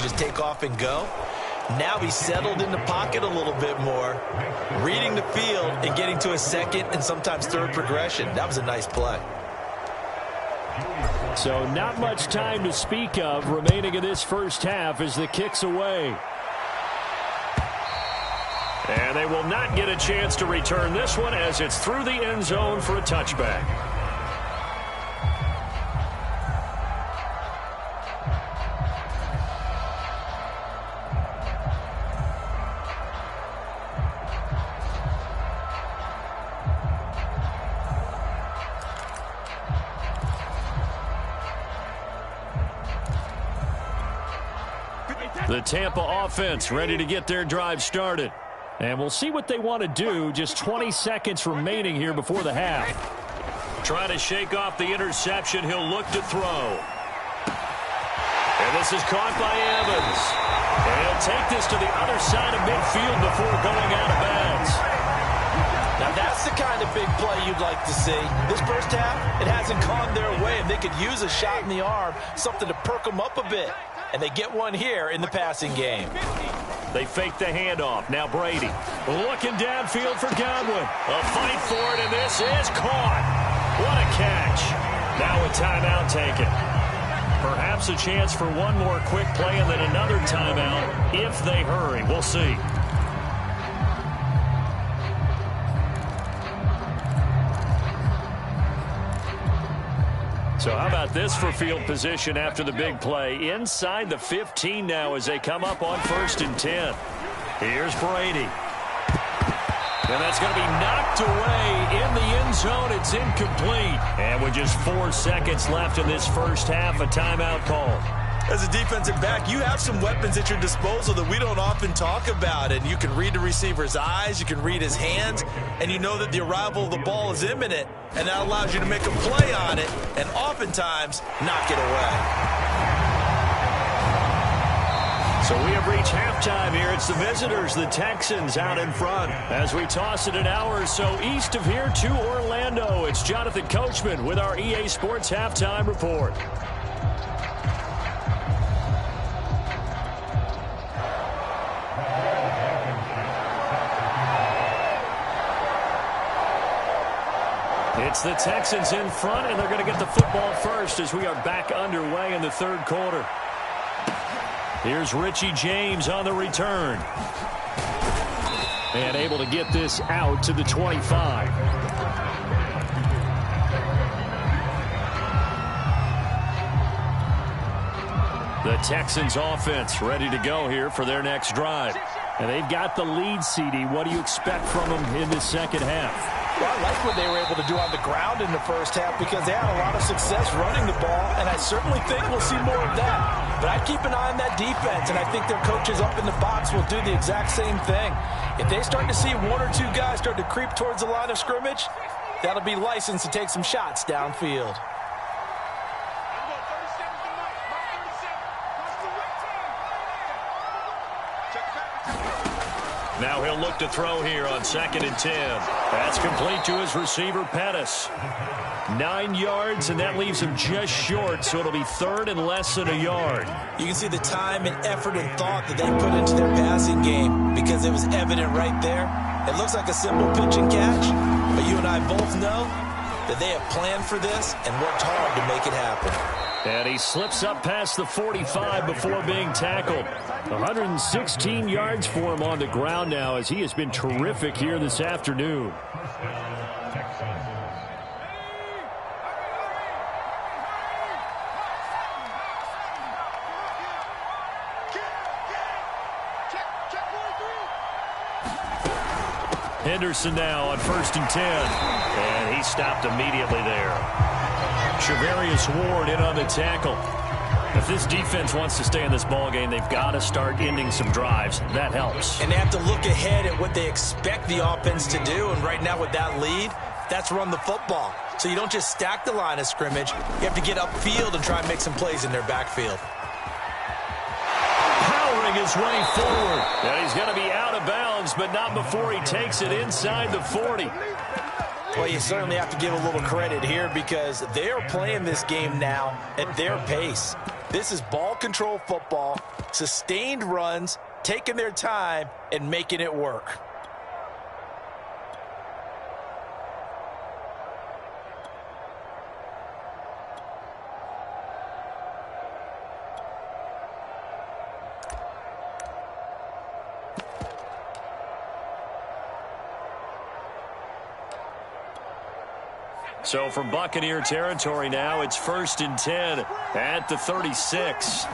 just take off and go. Now he's settled in the pocket a little bit more, reading the field and getting to a second and sometimes third progression. That was a nice play. So not much time to speak of remaining in this first half as the kick's away. And they will not get a chance to return this one as it's through the end zone for a touchback. The Tampa offense ready to get their drive started. And we'll see what they want to do. Just 20 seconds remaining here before the half. Trying to shake off the interception. He'll look to throw. And this is caught by Evans. And he'll take this to the other side of midfield before going out of bounds. Now that's the kind of big play you'd like to see. This first half, it hasn't gone their way, and they could use a shot in the arm, something to perk them up a bit. And they get one here in the passing game. They fake the handoff. Now Brady looking downfield for Godwin. A fight for it, and this is caught. What a catch. Now a timeout taken. Perhaps a chance for one more quick play and then another timeout if they hurry. We'll see. So how about this for field position after the big play? Inside the 15 now as they come up on 1st and 10. Here's Brady. And that's going to be knocked away in the end zone. It's incomplete. And with just 4 seconds left in this first half, a timeout called. As a defensive back, you have some weapons at your disposal that we don't often talk about. And you can read the receiver's eyes, you can read his hands, and you know that the arrival of the ball is imminent. And that allows you to make a play on it and oftentimes knock it away. So we have reached halftime here. It's the visitors, the Texans, out in front. As we toss it an hour or so east of here to Orlando, it's Jonathan Coachman with our EA Sports Halftime Report. It's the Texans in front, and they're going to get the football first as we are back underway in the third quarter. Here's Richie James on the return. And able to get this out to the 25. The Texans offense ready to go here for their next drive. And they've got the lead, CD. What do you expect from them in the second half? Well, I like what they were able to do on the ground in the first half because they had a lot of success running the ball, and I certainly think we'll see more of that. But I'd keep an eye on that defense, and I think their coaches up in the box will do the exact same thing. If they start to see one or two guys start to creep towards the line of scrimmage, that'll be licensed to take some shots downfield. Now he'll look to throw here on 2nd and 10. That's complete to his receiver, Pettis. 9 yards, and that leaves him just short, so it'll be 3rd and less than a yard. You can see the time and effort and thought that they put into their passing game because it was evident right there. It looks like a simple pitch and catch, but you and I both know that they have planned for this and worked hard to make it happen. And he slips up past the 45 before being tackled. 116 yards for him on the ground now as he has been terrific here this afternoon. Henderson now on 1st and 10. And he stopped immediately there. Shavarius Ward in on the tackle. If this defense wants to stay in this ballgame, they've got to start ending some drives. That helps. And they have to look ahead at what they expect the offense to do. And right now with that lead, that's run the football. So you don't just stack the line of scrimmage. You have to get upfield and try and make some plays in their backfield. Powering his way forward. And he's going to be out of bounds, but not before he takes it inside the 40. Well, you certainly have to give a little credit here because they are playing this game now at their pace. This is ball control football. Sustained runs, taking their time, and making it work. So from Buccaneer territory now, it's 1st and 10 at the 36.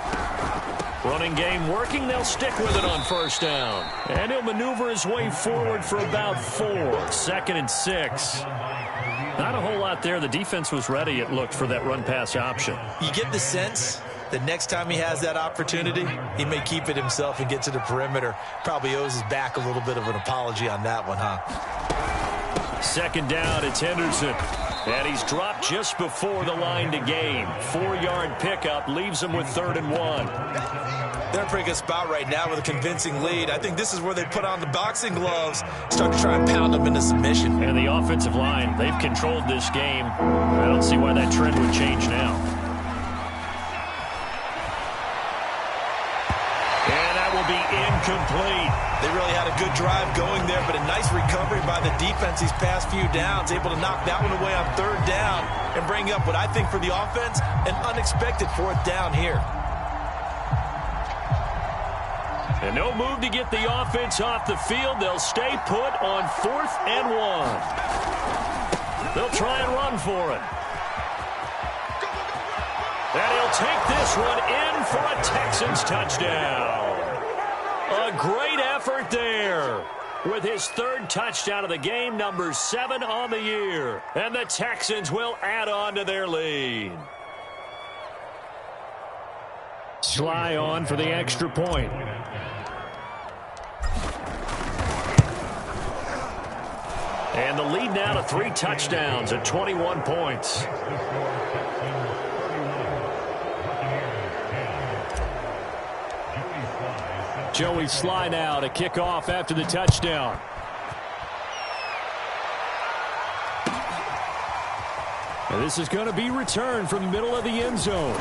Running game working. They'll stick with it on 1st down. And he'll maneuver his way forward for about 4. 2nd and 6. Not a whole lot there. The defense was ready, it looked, for that run-pass option. You get the sense that next time he has that opportunity, he may keep it himself and get to the perimeter. Probably owes his back a little bit of an apology on that one, huh? 2nd down, it's Henderson. And he's dropped just before the line to gain. 4-yard pickup leaves him with 3rd and 1. They're in a pretty good spot right now with a convincing lead. I think this is where they put on the boxing gloves, start to try and pound them into submission. And the offensive line, they've controlled this game. I don't see why that trend would change now. And that will be incomplete. They really had a good drive going there, but a nice recovery by the defense these past few downs, able to knock that one away on 3rd down and bring up what I think for the offense, an unexpected 4th down here. And no move to get the offense off the field. They'll stay put on 4th and 1. They'll try and run for it. And he'll take this one in for a Texans touchdown. A great effort there with his 3rd touchdown of the game, number 7 on the year. And the Texans will add on to their lead. Sly on for the extra point. And the lead now to 3 touchdowns at 21 points. Joey Sly now to kick off after the touchdown. And this is going to be returned from the middle of the end zone.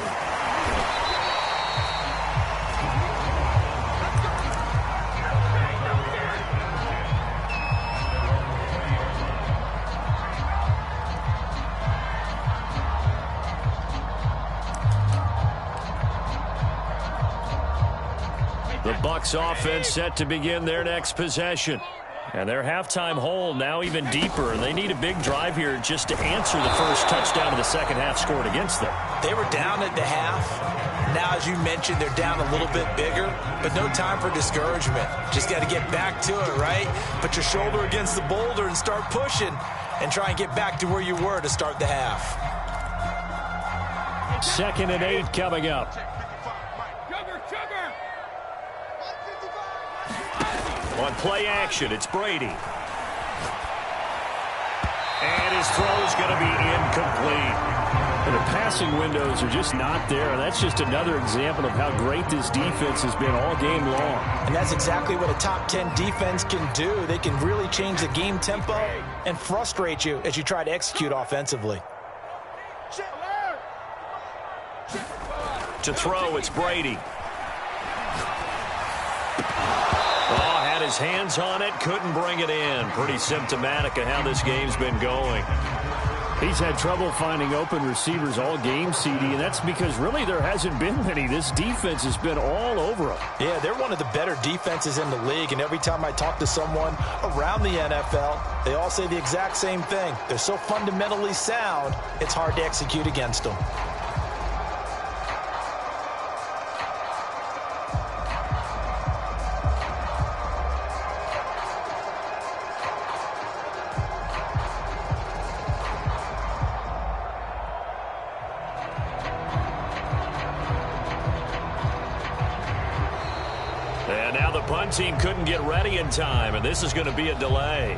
The Bucs offense set to begin their next possession. And their halftime hole now even deeper. And they need a big drive here just to answer the first touchdown of the second half scored against them. They were down at the half. Now, as you mentioned, they're down a little bit bigger, but no time for discouragement. Just got to get back to it, right? Put your shoulder against the boulder and start pushing and try and get back to where you were to start the half. 2nd and 8 coming up. On play action, it's Brady. And his throw is going to be incomplete. And the passing windows are just not there. That's just another example of how great this defense has been all game long. And that's exactly what a top 10 defense can do. They can really change the game tempo and frustrate you as you try to execute offensively. To throw, it's Brady. His hands on it, couldn't bring it in. Pretty symptomatic of how this game's been going. He's had trouble finding open receivers all game, CD, and that's because really there hasn't been many. This defense has been all over him. Yeah, they're one of the better defenses in the league, and every time I talk to someone around the NFL, they all say the exact same thing. They're so fundamentally sound, it's hard to execute against them. And now the punt team couldn't get ready in time, and this is going to be a delay.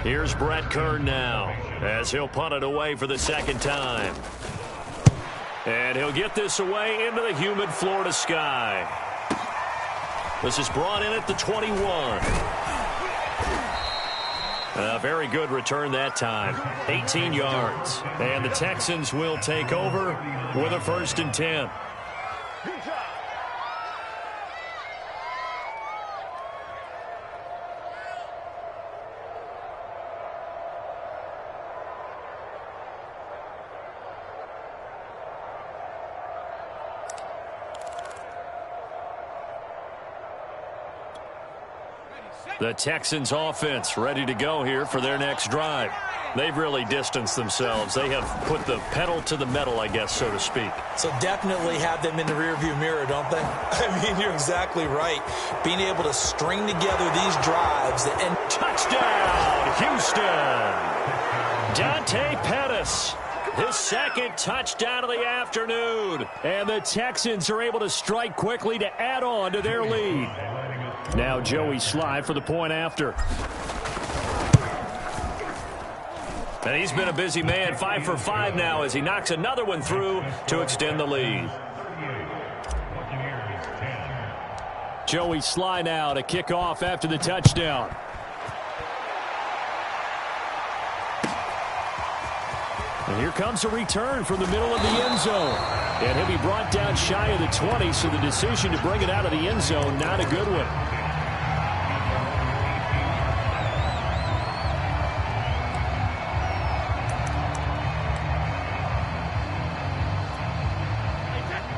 Here's Brett Kern now, as he'll punt it away for the 2nd time. And he'll get this away into the humid Florida sky. This is brought in at the 21. A very good return that time. 18 yards. And the Texans will take over with a 1st and 10. The Texans offense ready to go here for their next drive. They've really distanced themselves. They have put the pedal to the metal, I guess, so to speak. So definitely have them in the rearview mirror, don't they? I mean, you're exactly right. Being able to string together these drives and touchdown, Houston. Dante Pettis. His 2nd touchdown of the afternoon. And the Texans are able to strike quickly to add on to their lead. Now Joey Sly for the point after. And he's been a busy man, 5 for 5 now as he knocks another one through to extend the lead. Joey Sly now to kick off after the touchdown. And here comes a return from the middle of the end zone. And he'll be brought down shy of the 20, so the decision to bring it out of the end zone, not a good one.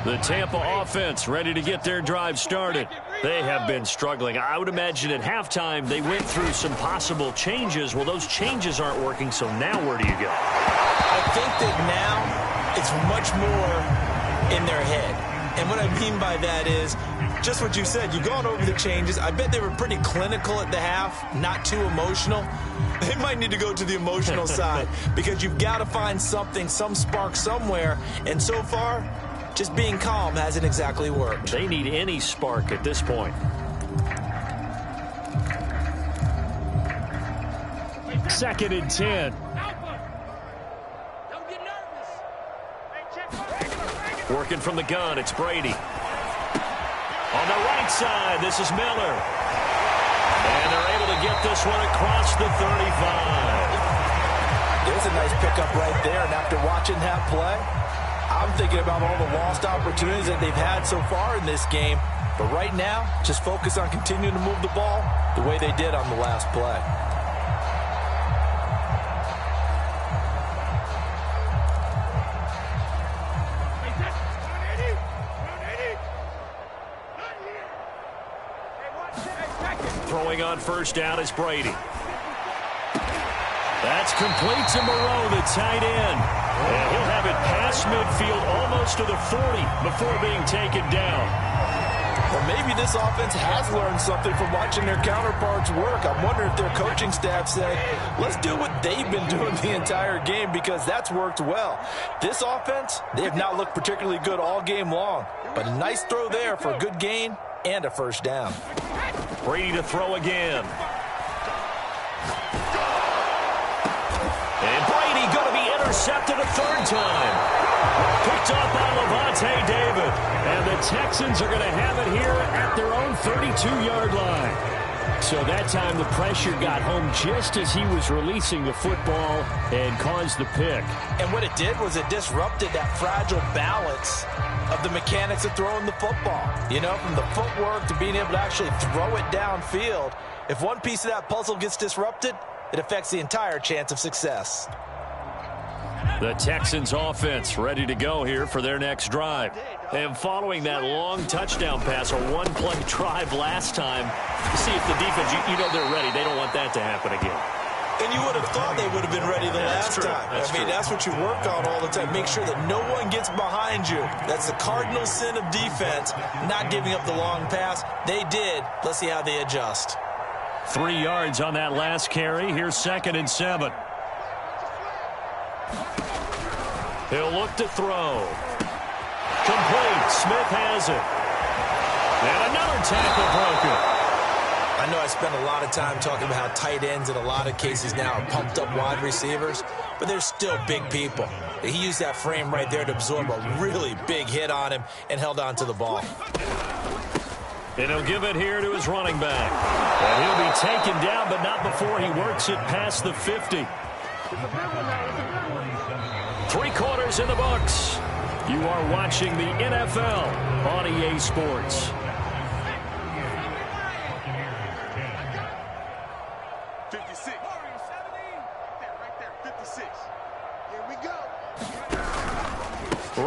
The Tampa offense ready to get their drive started. They have been struggling. I would imagine at halftime they went through some possible changes. Well, those changes aren't working, so now where do you go? I think that now it's much more in their head. And what I mean by that is just what you said. You've gone over the changes. I bet they were pretty clinical at the half, not too emotional. They might need to go to the emotional side because you've got to find something, some spark somewhere. And so far, just being calm hasn't exactly worked. They need any spark at this point. Second and 10. Working from the gun, it's Brady. On the right side, this is Miller. And they're able to get this one across the 35. There's a nice pickup right there. And after watching that play, I'm thinking about all the lost opportunities that they've had so far in this game. But right now, just focus on continuing to move the ball the way they did on the last play. Throwing on first down is Brady. That's complete to Moreau, the tight end. And he'll have it past midfield almost to the 40 before being taken down. Well, maybe this offense has learned something from watching their counterparts work. I'm wondering if their coaching staff say, let's do what they've been doing the entire game because that's worked well. This offense, they have not looked particularly good all game long. But a nice throw there for a good gain and a first down. Brady to throw again. And Brady going to be intercepted a third time. Picked up by Levante David. And the Texans are going to have it here at their own 32-yard line. So that time the pressure got home just as he was releasing the football and caused the pick. And what it did was it disrupted that fragile balance of the mechanics of throwing the football. You know, from the footwork to being able to actually throw it downfield. If one piece of that puzzle gets disrupted, it affects the entire chance of success. The Texans offense ready to go here for their next drive. And following that long touchdown pass, a one-play drive last time, see if the defense, you know they're ready. They don't want that to happen again. And you would have thought they would have been ready the last time. That's what you work on all the time. Make sure that no one gets behind you. That's the cardinal sin of defense, not giving up the long pass. They did. Let's see how they adjust. 3 yards on that last carry. Here's 2nd and 7. He'll look to throw. Complete. Smith has it. And another tackle broken. I know I spent a lot of time talking about how tight ends in a lot of cases now are pumped up wide receivers. but they're still big people. He used that frame right there to absorb a really big hit on him and held on to the ball. And he'll give it here to his running back. And he'll be taken down, but not before he works it past the 50. 3 quarters in the books. You are watching the NFL on EA Sports. 56. Right there, 56. Here we go.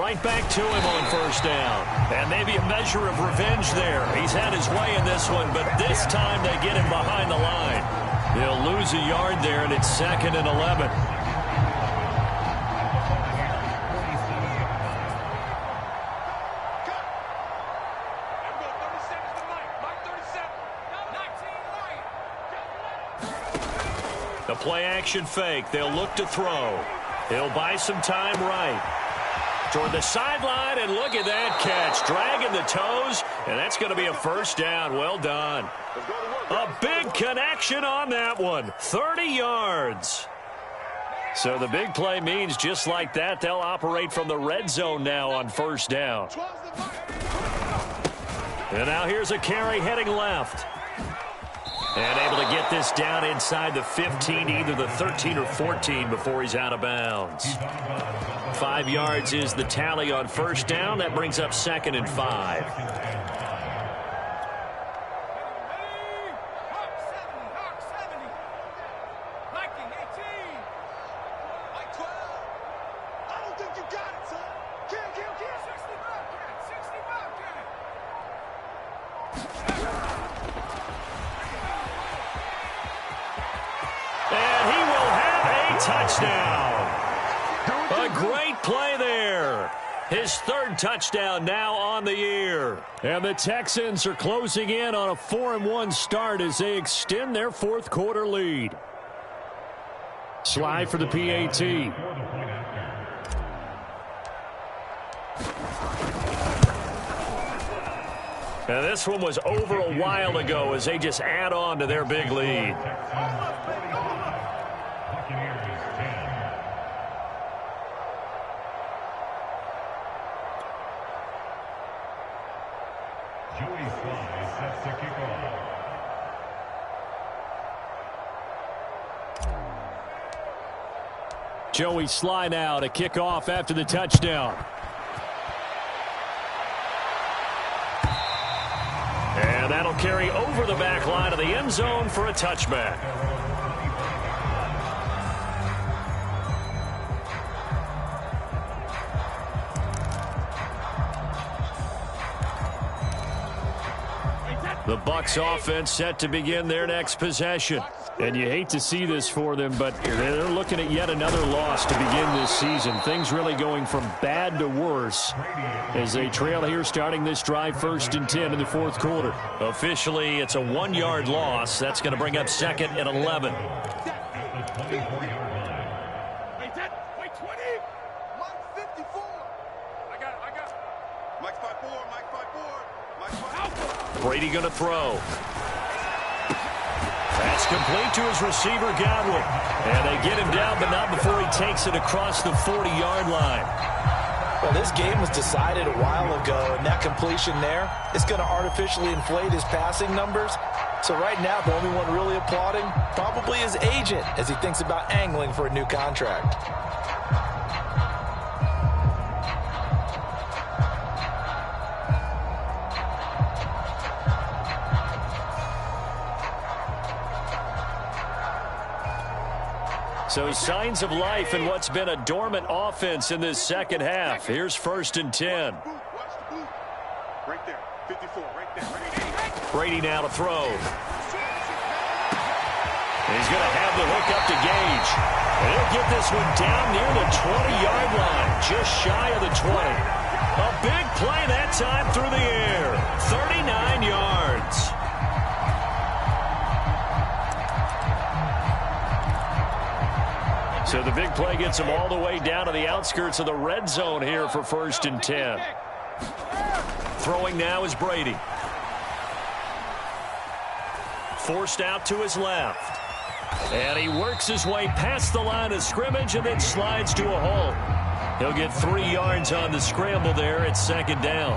Right back to him on first down. And maybe a measure of revenge there. He's had his way in this one, but this time they get him behind the line. They'll lose a yard there, and it's 2nd and 11. The play-action fake. They'll look to throw. He'll buy some time right. Toward the sideline, and look at that catch. Dragging the toes, and that's going to be a first down. Well done. A big connection on that one. 30 yards. So the big play means just like that, they'll operate from the red zone now on first down. And now here's a carry heading left. And able to get this down inside the 15, either the 13 or 14 before he's out of bounds. 5 yards is the tally on first down. That brings up 2nd and 5. His 3rd touchdown now on the year. And the Texans are closing in on a 4-1 start as they extend their 4th quarter lead. Slide for the PAT. And this one was over a while ago as they just add on to their big lead. Joey Sly now to kick off after the touchdown. And that'll carry over the back line of the end zone for a touchback. The Bucs offense set to begin their next possession. And you hate to see this for them, but they're looking at yet another loss to begin this season. Things really going from bad to worse as they trail here starting this drive 1st and 10 in the 4th quarter. Officially, it's a 1-yard loss. That's going to bring up 2nd and 11. Brady going to throw. That's complete to his receiver, Godwin. And they get him down, but not before he takes it across the 40-yard line. Well, this game was decided a while ago, and that completion there is going to artificially inflate his passing numbers. So right now, the only one really applauding probably his agent as he thinks about angling for a new contract. So signs of life in what's been a dormant offense in this second half. Here's 1st and 10. Right there, 54, right there. Brady now to throw. He's going to have the hook up to Gage. And he'll get this one down near the 20-yard line, just shy of the 20. A big play that time through the air. 39 yards. So the big play gets him all the way down to the outskirts of the red zone here for 1st and 10. Throwing now is Brady. Forced out to his left. And he works his way past the line of scrimmage and then slides to a halt. He'll get 3 yards on the scramble there at second down.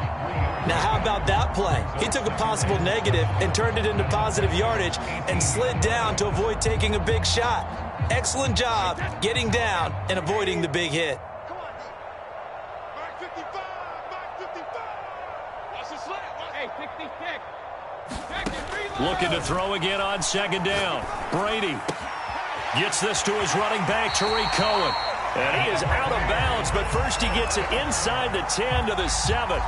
Now, how about that play? He took a possible negative and turned it into positive yardage and slid down to avoid taking a big shot. Excellent job getting down and avoiding the big hit. Looking to throw again on second down. Brady gets this to his running back, Tariq Cohen. And he is out of bounds, but first he gets it inside the 10 to the 7.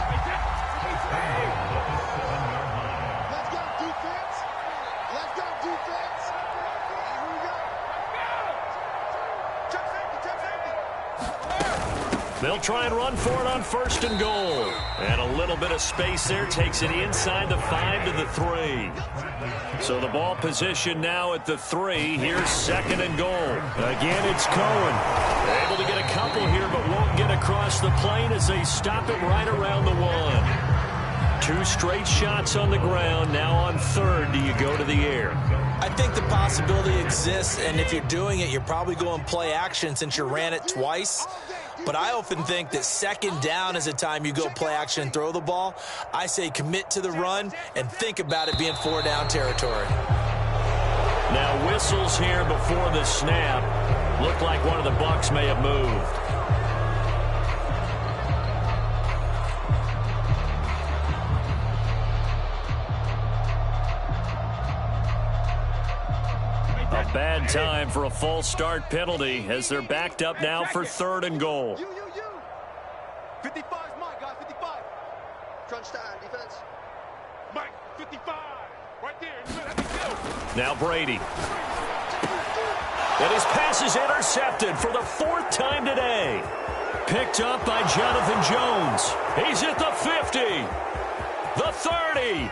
They'll try and run for it on first and goal. And a little bit of space there takes it inside the 5 to the 3. So the ball position now at the 3. Here's second and goal. Again, it's Cohen. Able to get a couple here, but won't get across the plane as they stop it right around the 1. 2 straight shots on the ground. Now on third, do you go to the air? I think the possibility exists, and if you're doing it, you're probably going play action since you ran it twice. But I often think that second down is a time you go play action and throw the ball. I say commit to the run and think about it being 4-down territory. Now whistles here before the snap. Looked like one of the Bucs may have moved. A bad time for a false start penalty as they're backed up now for third and goal. 55's Mike, guys, 55. Crunch time, defense. Mike, 55. Right there. Now Brady. And his pass is intercepted for the 4th time today. Picked up by Jonathan Jones. He's at the 50. The 30.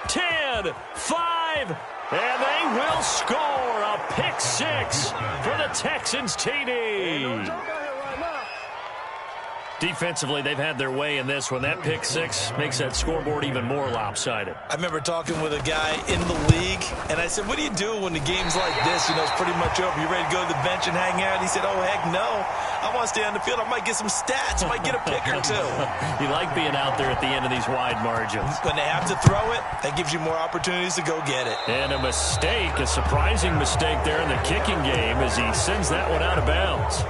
10. 5. And they will score a pick 6 for the Texans TD. Defensively, they've had their way in this one. That pick 6 makes that scoreboard even more lopsided. I remember talking with a guy in the league, and I said, what do you do when the game's like this? You know, it's pretty much over. You ready to go to the bench and hang out? He said, oh, heck no. I want to stay on the field. I might get some stats. I might get a pick or 2. You like being out there at the end of these wide margins. When they have to throw it, that gives you more opportunities to go get it. And a mistake, a surprising mistake there in the kicking game as he sends that one out of bounds.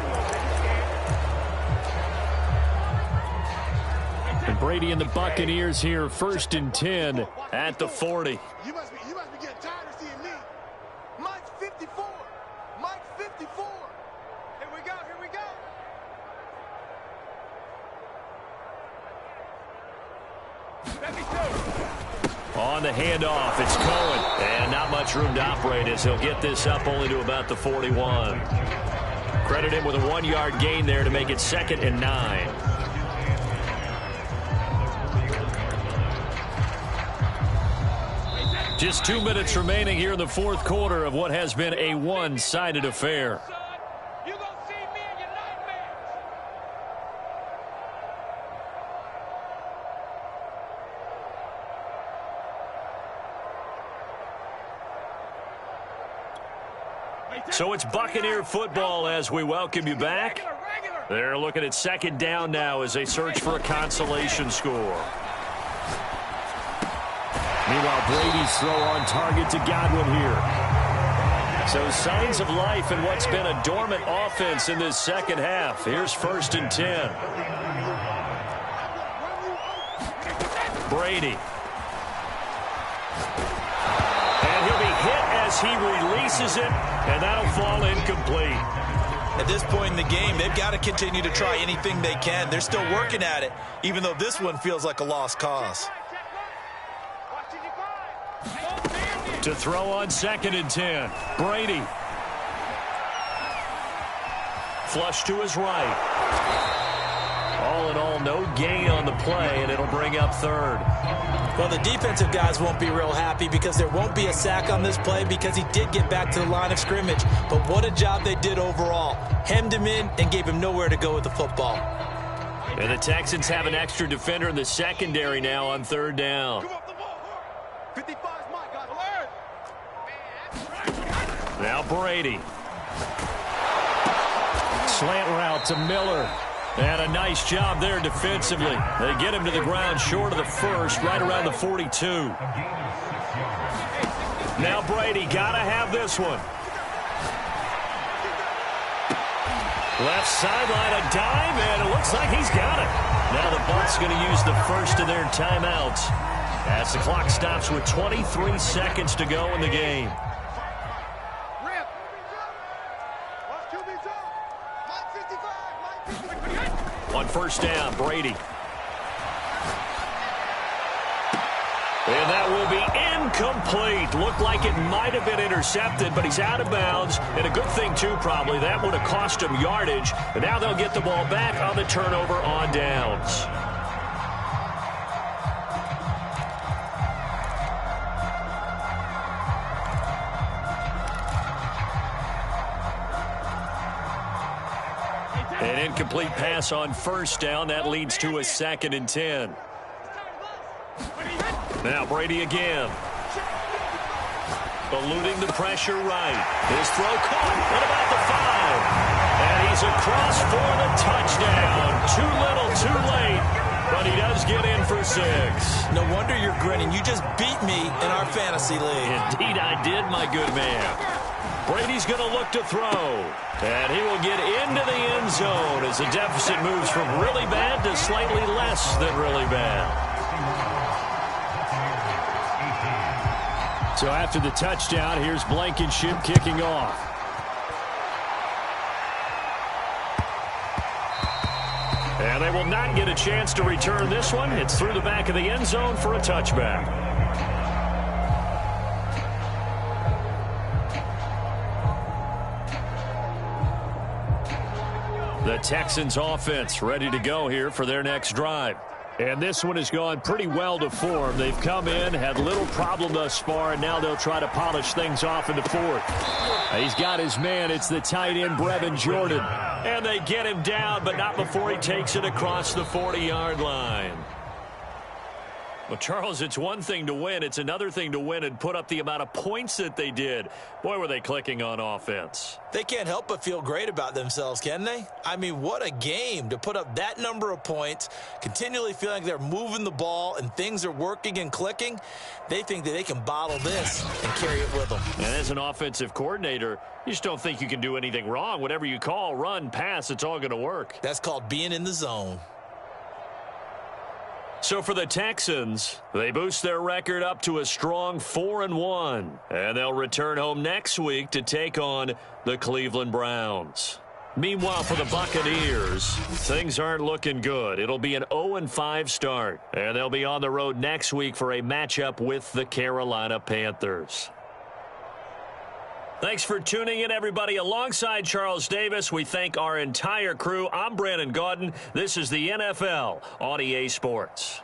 And Brady and the Buccaneers here, 1st and 10 at the 40. You must be getting tired of seeing me. Mike's 54. Mike's 54. Here we go, here we go. On the handoff, it's Cohen. And not much room to operate as he'll get this up only to about the 41. Credit him with a 1-yard gain there to make it 2nd and 9. Just 2 minutes remaining here in the 4th quarter of what has been a one-sided affair. So it's Buccaneer football as we welcome you back. They're looking at second down now as they search for a consolation score. Meanwhile, Brady's throw on target to Godwin here. So signs of life in what's been a dormant offense in this second half. Here's 1st and 10. Brady. And he'll be hit as he releases it, and that'll fall incomplete. At this point in the game, they've got to continue to try anything they can. They're still working at it, even though this one feels like a lost cause. To throw on 2nd and 10. Brady. Flush to his right. All in all, no gain on the play, and it'll bring up 3rd. Well, the defensive guys won't be real happy because there won't be a sack on this play because he did get back to the line of scrimmage. But what a job they did overall. Hemmed him in and gave him nowhere to go with the football. And the Texans have an extra defender in the secondary now on 3rd down. Now Brady. Slant route to Miller. And a nice job there defensively. They get him to the ground short of the first, right around the 42. Now Brady, gotta have this one. Left sideline, a dime, and it looks like he's got it. Now the Bucs going to use the first of their timeouts as the clock stops with 23 seconds to go in the game. On first down, Brady. And that will be incomplete. Looked like it might have been intercepted, but he's out of bounds. And a good thing, too, probably. That would have cost him yardage. And now they'll get the ball back on the turnover on downs. An incomplete pass on first down. That leads to a 2nd and 10. Now Brady again. Eluding the pressure right. His throw caught. What about the 5? And he's across for the touchdown. Too little, too late. But he does get in for 6. No wonder you're grinning. You just beat me in our fantasy league. Indeed I did, my good man. Brady's going to look to throw. And he will get into the end zone as the deficit moves from really bad to slightly less than really bad. So after the touchdown, here's Blankenship kicking off. And they will not get a chance to return this one. It's through the back of the end zone for a touchback. The Texans offense ready to go here for their next drive. And this one has gone pretty well to form. They've come in, had little problem thus far, and now they'll try to polish things off in the 4th. He's got his man. It's the tight end, Brevin Jordan. And they get him down, but not before he takes it across the 40-yard line. Well, Charles, it's one thing to win. It's another thing to win and put up the amount of points that they did. Boy, were they clicking on offense. They can't help but feel great about themselves, can they? I mean, what a game to put up that number of points, continually feeling like they're moving the ball and things are working and clicking. They think that they can bottle this and carry it with them. And as an offensive coordinator, you just don't think you can do anything wrong. Whatever you call, run, pass, it's all going to work. That's called being in the zone. So for the Texans, they boost their record up to a strong 4-1. And they'll return home next week to take on the Cleveland Browns. Meanwhile, for the Buccaneers, things aren't looking good. It'll be an 0-5 start. And they'll be on the road next week for a matchup with the Carolina Panthers. Thanks for tuning in, everybody. Alongside Charles Davis, we thank our entire crew. I'm Brandon Gaudin. This is the NFL on EA Sports.